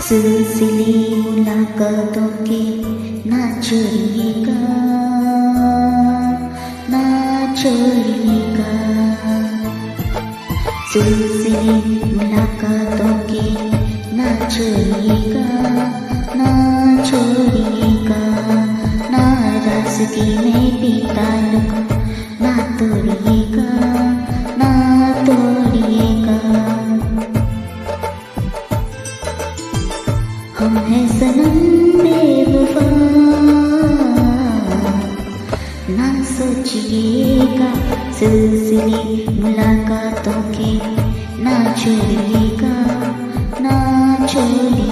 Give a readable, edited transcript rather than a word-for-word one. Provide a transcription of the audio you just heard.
सिलसिले मुलाकातों के ना छोड़िएगा, ना छोड़िएगा। सिलसिले मुलाकातों के ना छोड़िएगा, ना छोड़िएगा। नाराज़गी में भी ताल्लुक ना तोड़िएगा, ना तोड़िएगा। हम हैं सनम बेवफा, ना सोचिएगा। सिलसिले मुलाकातों के ना छोड़िएगा, ना छोड़िएगा।